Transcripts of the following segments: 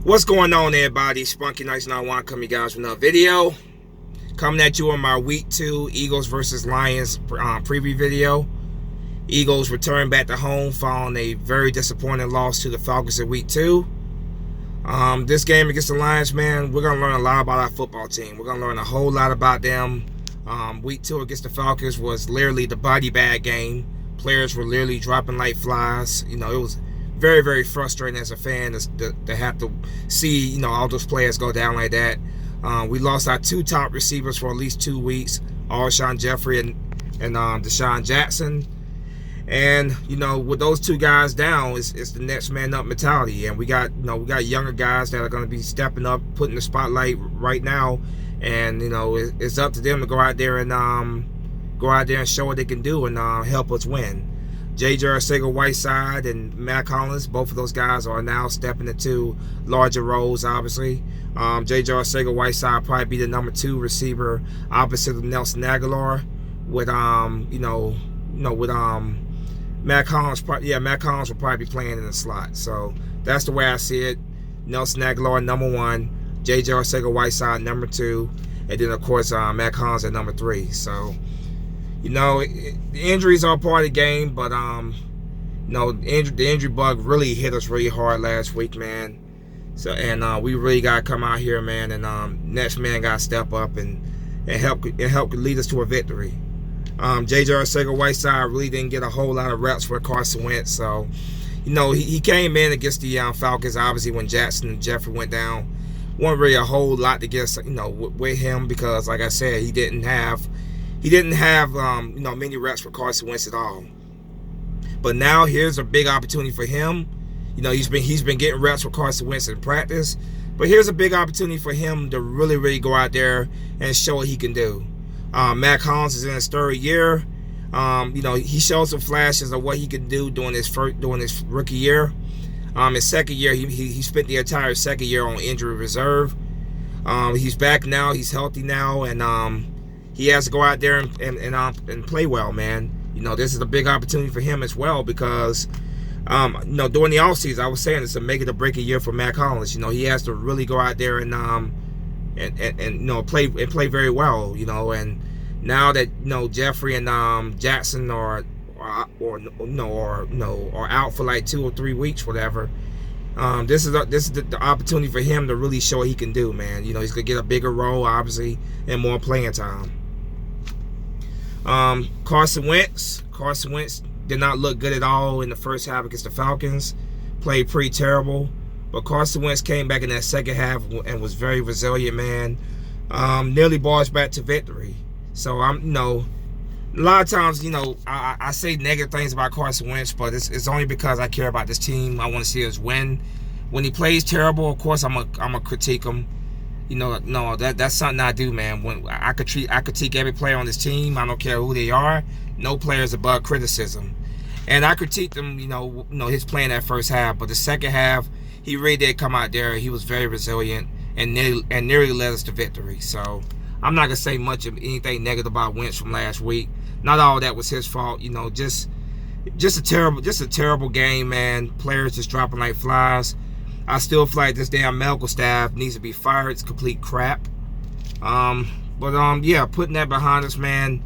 What's going on, everybody? Spunky Nights 91 coming, guys, with another video. Coming at you on my Week 2 Eagles versus Lions preview video. Eagles return back to home following a very disappointing loss to the Falcons in Week 2. This game against the Lions, man, we're going to learn a lot about our football team. We're going to learn a whole lot about them. Week 2 against the Falcons was literally the body bag game. Players were literally dropping like flies. You know, it was very, very frustrating as a fan to have to see, you know, all those players go down like that. We lost our two top receivers for at least 2 weeks, Alshon Jeffrey and Deshaun Jackson. And, you know, with those two guys down, it's the next man up mentality. And we got younger guys that are going to be stepping up, putting the spotlight right now. And, you know, it's up to them to go out there and show what they can do and help us win. J.J. Arcega-Whiteside and Matt Collins, both of those guys are now stepping into larger roles, obviously. J.J. Arcega-Whiteside will probably be the number 2 receiver opposite of Nelson Agholor with Matt Collins. Matt Collins will probably be playing in the slot. So that's the way I see it. Nelson Agholor, number 1. J.J. Arcega-Whiteside, number 2. And then, of course, Matt Collins at number 3. So, you know, the injuries are part of the game, but you know, the injury bug really hit us really hard last week, man. So, and we really got to come out here, man, and next man got to step up and help lead us to a victory. J.J. Arcega-Whiteside really didn't get a whole lot of reps for Carson Wentz, so, you know, he came in against the Falcons, obviously, when Jackson and Jeffrey went down. Wasn't really a whole lot to get, you know, with him because, like I said, he didn't have you know, many reps for Carson Wentz at all. But now here's a big opportunity for him. You know, he's been getting reps for Carson Wentz in practice, but here's a big opportunity for him to really go out there and show what he can do. Matt Collins is in his 3rd year. You know, he showed some flashes of what he could do during his rookie year. His 2nd year, he spent the entire 2nd year on injury reserve. He's back now. He's healthy now, and he has to go out there and play well, man. You know, this is a big opportunity for him as well because, you know, during the offseason, I was saying it's a make it or break it year for Matt Collins. You know, he has to really go out there and you know, play very well. You know, and now that, you know, Jeffrey and Jackson are out for like 2 or 3 weeks, whatever. This is the opportunity for him to really show what he can do, man. You know, he's gonna get a bigger role, obviously, and more playing time. Carson Wentz did not look good at all in the first half against the Falcons. Played pretty terrible, but Carson Wentz came back in that second half and was very resilient, man. Nearly brought us back to victory. So you know, a lot of times, you know, I say negative things about Carson Wentz, but it's only because I care about this team. I want to see us win. When he plays terrible, of course, I'm a critique him. You know, no, that's something I do, man. When I critique every player on this team. I don't care who they are. No player is above criticism. And I critique them, you know, his play in that first half. But the second half, he really did come out there. He was very resilient and nearly led us to victory. So I'm not gonna say much of anything negative about Wentz from last week. Not all that was his fault, you know. Just a terrible game, man. Players just dropping like flies. I still feel like this damn medical staff needs to be fired. It's complete crap. Yeah, putting that behind us, man.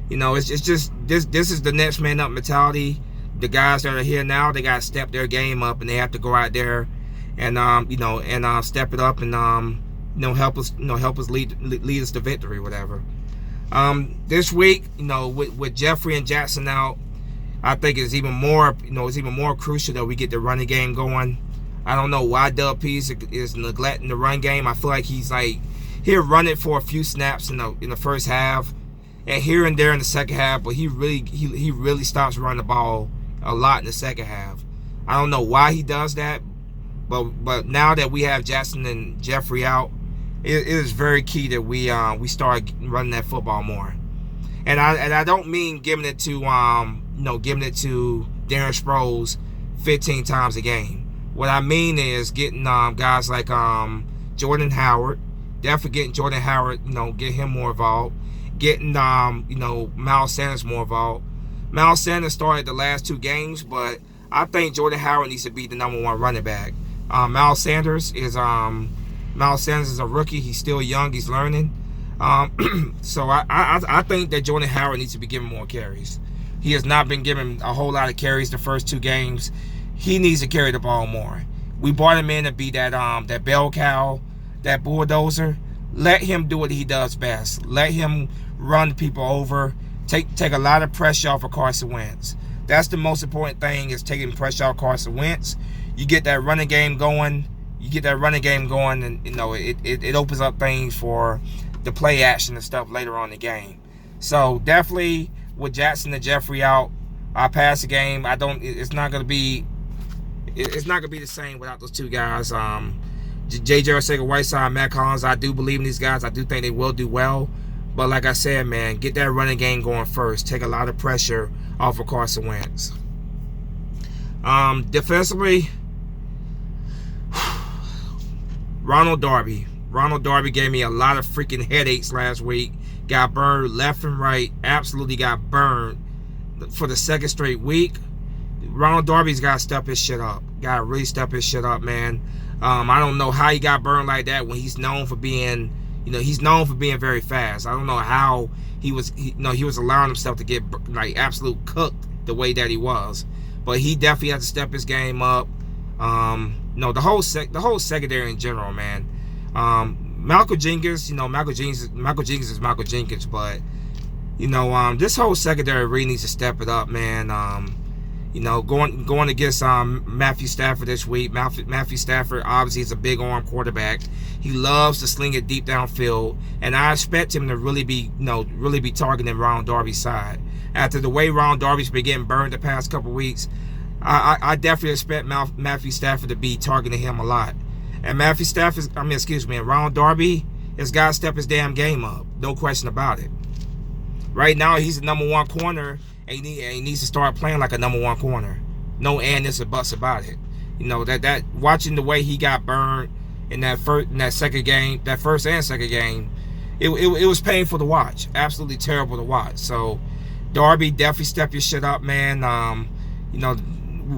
You know, it's just this is the next man up mentality. The guys that are here now, they gotta step their game up, and they have to go out there and you know, and step it up and you know, help us lead us to victory, whatever. This week, you know, with Jeffrey and Jackson out, I think it's even more crucial that we get the running game going. I don't know why Doug Pease is neglecting the run game. I feel like he'll run it for a few snaps in the first half, and here and there in the second half, but he really stops running the ball a lot in the second half. I don't know why he does that, but now that we have Jackson and Jeffrey out, it is very key that we start running that football more. And I don't mean giving it to Darren Sproles 15 times a game. What I mean is getting guys like Jordan Howard, definitely getting Jordan Howard, you know, get him more involved. Getting you know, Miles Sanders more involved. Miles Sanders started the last 2 games, but I think Jordan Howard needs to be the number 1 running back. Miles Sanders is a rookie. He's still young. He's learning. So I think that Jordan Howard needs to be given more carries. He has not been given a whole lot of carries the first 2 games. He needs to carry the ball more. We brought him in to be that bell cow, that bulldozer. Let him do what he does best. Let him run people over. Take a lot of pressure off of Carson Wentz. That's the most important thing, is taking pressure off Carson Wentz. You get that running game going. And it opens up things for the play action and stuff later on in the game. So definitely with Jackson and Jeffrey out, our passing game, it's not gonna be the same without those 2 guys. J.J. Arcega-Whiteside, Matt Collins, I do believe in these guys. I do think they will do well. But like I said, man, get that running game going first. Take a lot of pressure off of Carson Wentz. Defensively, Ronald Darby. Ronald Darby gave me a lot of freaking headaches last week. Got burned left and right. Absolutely got burned for the 2nd straight week. Ronald Darby's got to step his shit up. Got to really step his shit up, man. I don't know how he got burned like that when he's known for being, very fast. I don't know how he was allowing himself to get like absolute cooked the way that he was. But he definitely has to step his game up. The whole secondary in general, man. Malcolm Jenkins, Malcolm Jenkins is Malcolm Jenkins, but this whole secondary really needs to step it up, man. Going against Matthew Stafford this week. Matthew Stafford obviously is a big arm quarterback. He loves to sling it deep downfield, and I expect him to really be targeting Ronald Darby's side. After the way Ronald Darby's been getting burned the past couple weeks, I definitely expect Matthew Stafford to be targeting him a lot. And Ronald Darby has got to step his damn game up. No question about it. Right now, he's the number 1 corner, and he needs to start playing like a number 1 corner. No ands or buts about it. That watching the way he got burned in that first and second game, it was painful to watch. Absolutely terrible to watch. So Darby, definitely step your shit up, man.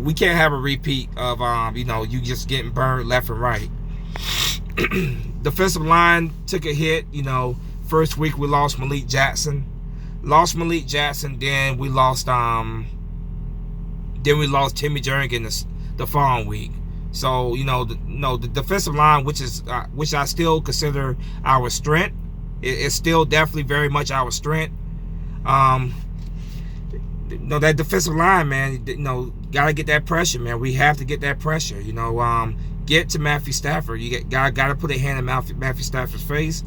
We can't have a repeat of you just getting burned left and right. Defensive line took a hit. First week we lost Malik Jackson. Then we lost Timmy Jernigan the following week. So the defensive line, which I still consider our strength, it's still definitely very much our strength. That defensive line, man, gotta get that pressure, man. We have to get that pressure. Get to Matthew Stafford. Gotta put a hand in Matthew Stafford's face.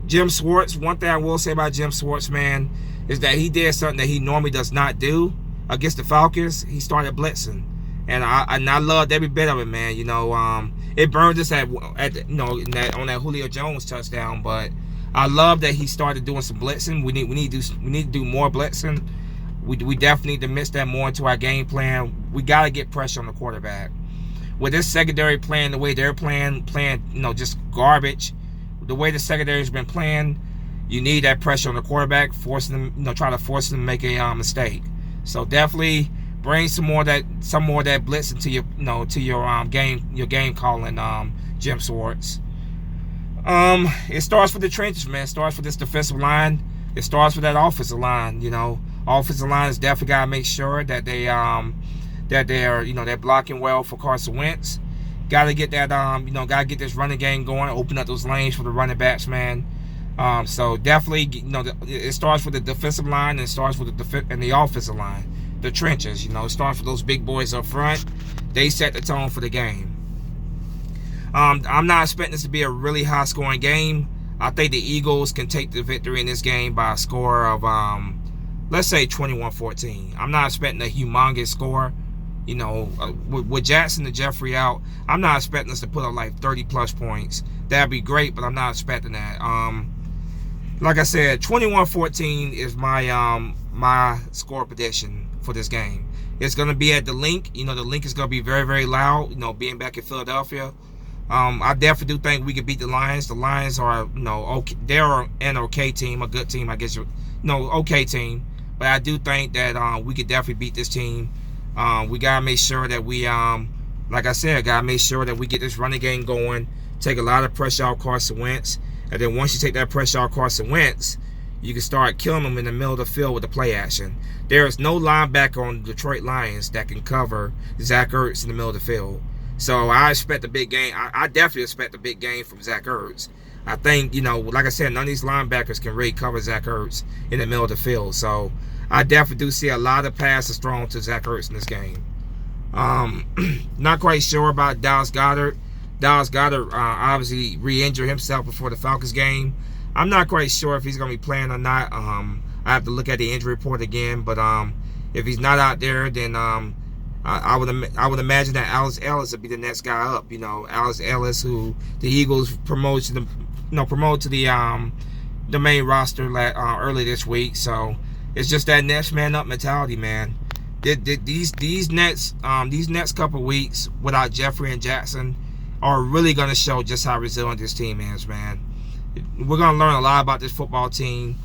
Jim Schwartz, one thing I will say about Jim Schwartz, man, is that he did something that he normally does not do against the Falcons. He started blitzing, and I loved every bit of it, man. It burned us on that Julio Jones touchdown, but I love that he started doing some blitzing. We need to do more blitzing. We definitely need to mix that more into our game plan. We got to get pressure on the quarterback. With this secondary playing the way they're playing, just garbage. The way the secondary has been playing, you need that pressure on the quarterback, forcing them, try to force them to make a mistake. So definitely bring some more of that blitz into your game calling, Jim Schwartz. It starts with the trenches, man. It starts with this defensive line. It starts with that offensive line. Offensive line has definitely got to make sure that they're blocking well for Carson Wentz. Got to get that got to get this running game going, open up those lanes for the running backs, man. So definitely, it starts with the defensive line and it starts with the offensive line, the trenches. It starts with those big boys up front. They set the tone for the game. I'm not expecting this to be a really high-scoring game. I think the Eagles can take the victory in this game by a score of, let's say 21-14. I'm not expecting a humongous score. With Jackson and Jeffrey out, I'm not expecting us to put up like 30-plus points. That'd be great, but I'm not expecting that. Like I said, 21-14 is my score prediction for this game. It's going to be at the Link. The Link is going to be very, very loud, being back in Philadelphia. I definitely do think we could beat the Lions. The Lions are, okay, they're an okay team, a good team, I guess. Okay team. But I do think that we could definitely beat this team. We gotta make sure that we like I said, gotta make sure that we get this running game going, take a lot of pressure off Carson Wentz, and then once you take that pressure off Carson Wentz, you can start killing them in the middle of the field with the play action. There is no linebacker on the Detroit Lions that can cover Zach Ertz in the middle of the field. So I expect a big game. I definitely expect a big game from Zach Ertz. I think, like I said, none of these linebackers can really cover Zach Ertz in the middle of the field. So I definitely do see a lot of passes thrown to Zach Ertz in this game. Not quite sure about Dallas Goedert. Dallas Goedert obviously re-injured himself before the Falcons game. I'm not quite sure if he's going to be playing or not. I have to look at the injury report again. But if he's not out there, then I would imagine that Alex Ellis would be the next guy up. Alex Ellis, who the Eagles promoted to the main roster early this week. So it's just that next man up mentality, man. These next couple weeks without Jeffrey and Jackson are really going to show just how resilient this team is, man. We're going to learn a lot about this football team,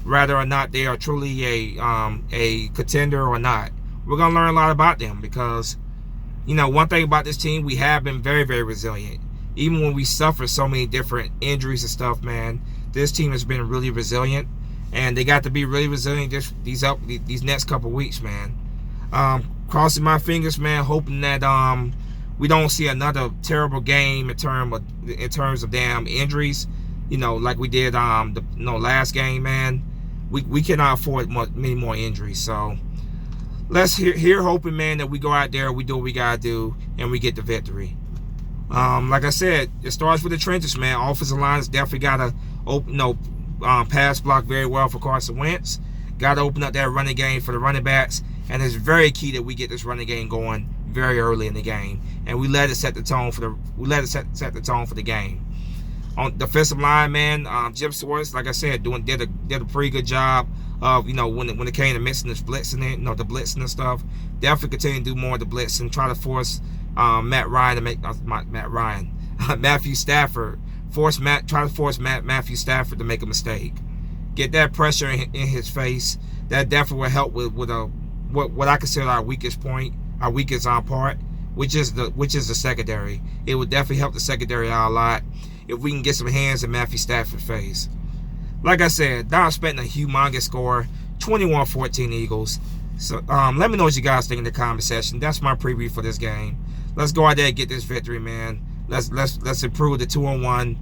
whether or not they are truly a contender or not. We're going to learn a lot about them because, one thing about this team, we have been very, very resilient. Even when we suffer so many different injuries and stuff, man, this team has been really resilient, and they got to be really resilient these next couple weeks, man. Crossing my fingers, man, hoping that we don't see another terrible game in terms of damn injuries. Like we did last game, man. We cannot afford many more injuries. So let's hear hoping, man, that we go out there, we do what we gotta do, and we get the victory. Like I said, it starts with the trenches, man. Offensive lines definitely gotta pass block very well for Carson Wentz. Gotta open up that running game for the running backs, and it's very key that we get this running game going very early in the game, and we let it set the tone for the game. On the defensive line, man, Jim Schwartz, like I said, did a pretty good job of when it came to mixing this blitzing the blitzing and stuff. Definitely continue to do more of the blitzing, try to force Matthew Stafford, try to force Matthew Stafford to make a mistake. Get that pressure in his face. That definitely will help with what I consider our weakest point, our weakest part, which is the secondary. It would definitely help the secondary out a lot if we can get some hands in Matthew Stafford's face. Like I said, not expecting a humongous score, 21-14 Eagles. So let me know what you guys think in the comment section. That's my preview for this game. Let's go out there and get this victory, man. Let's improve the 2-1,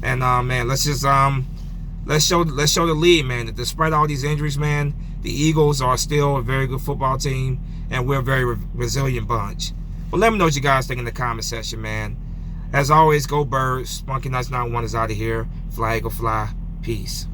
and man, let's show the lead, man, that despite all these injuries, man, the Eagles are still a very good football team, and we're a very resilient bunch. But let me know what you guys think in the comment section, man. As always, go Birds. Spunky Nuts 91 is out of here. Flag will fly. Peace.